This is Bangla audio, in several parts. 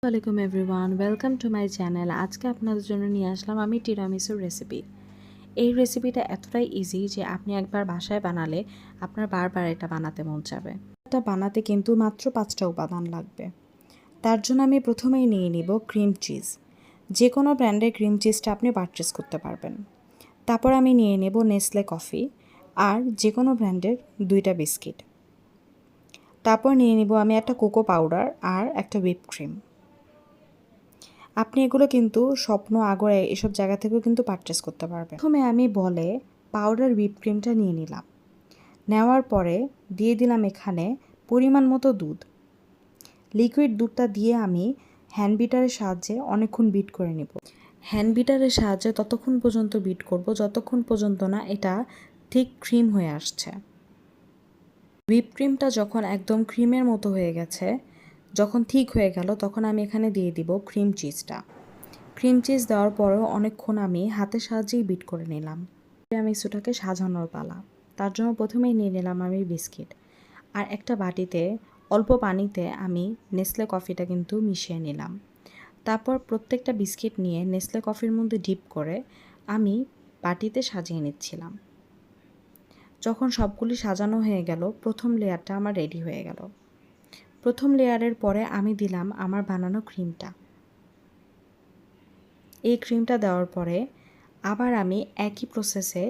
ওয়ালাইকুম everyone, welcome to my channel. আজকে আপনাদের জন্য নিয়ে আসলাম আমি টিরামিসুর রেসিপি। এই রেসিপিটা এতটাই ইজি যে আপনি একবার বাসায় বানালে আপনার বারবার এটা বানাতে মন যাবে। এটা বানাতে কিন্তু মাত্র 5টা উপাদান লাগবে। তার জন্য আমি প্রথমেই নিয়ে নিব ক্রিম চিজ। যে কোনো ব্র্যান্ডের ক্রিম চিজটা আপনি পারচেস করতে পারবেন। তারপর আমি নিয়ে নেব নেসলে কফি আর যে কোনো ব্র্যান্ডের 2টা বিস্কিট। তারপর নিয়ে নিব আমি একটা কোকো পাউডার আর একটা হুইপ ক্রিম। আপনি এগুলো কিন্তু স্বপ্ন আগরে এসব জায়গা থেকেও কিন্তু পারচেস করতে পারবেন। প্রথমে আমি বলে পাউডার হুইপ ক্রিমটা নিয়ে নিলাম। নেওয়ার পরে দিয়ে দিলাম এখানে পরিমাণ মতো দুধ। লিকুইড দুধটা দিয়ে আমি হ্যান্ড বিটারের সাহায্যে অনেকক্ষণ বিট করে নেব। হ্যান্ড বিটারের সাহায্যে ততক্ষণ পর্যন্ত বিট করব যতক্ষণ পর্যন্ত না এটা ঠিক ক্রিম হয়ে আসছে। হুইপ ক্রিমটা যখন একদম ক্রিমের মতো হয়ে গেছে, যখন ঠিক হয়ে গেল, তখন আমি এখানে দিয়ে দিব ক্রিম চিজটা। ক্রিম চিজ দেওয়ার পরেও অনেকক্ষণ আমি হাতের সাহায্যেই বিট করে নিলাম। আমি সেটাকে সাজানোর পালা। তার জন্য প্রথমেই নিয়ে নিলাম আমি বিস্কিট আর একটা বাটিতে অল্প পানিতে আমি নেসলে কফিটা কিন্তু মিশিয়ে নিলাম। তারপর প্রত্যেকটা বিস্কিট নিয়ে নেসলে কফির মধ্যে ডিপ করে আমি বাটিতে সাজিয়ে নিচ্ছিলাম। যখন সবগুলি সাজানো হয়ে গেল, প্রথম লেয়ারটা আমার রেডি হয়ে গেল। প্রথম লেয়ারের পরে আমি দিলাম আমার বানানো ক্রিমটা। এই ক্রিমটা দেওয়ার পরে আবার আমি একই প্রসেসে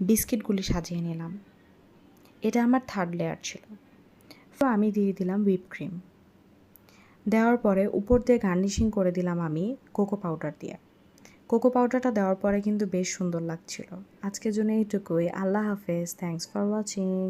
বিস্কিটগুলি সাজিয়ে নিলাম। এটা আমার থার্ড লেয়ার ছিল। তো আমি দিয়ে দিলাম হুইপ ক্রিম। দেওয়ার পরে উপর দিয়ে গার্নিশিং করে দিলাম আমি কোকো পাউডার দিয়ে। কোকো পাউডারটা দেওয়ার পরে কিন্তু বেশ সুন্দর লাগছিল। আজকের জন্য এইটুকুই। আল্লাহ হাফেজ। Thanks for watching.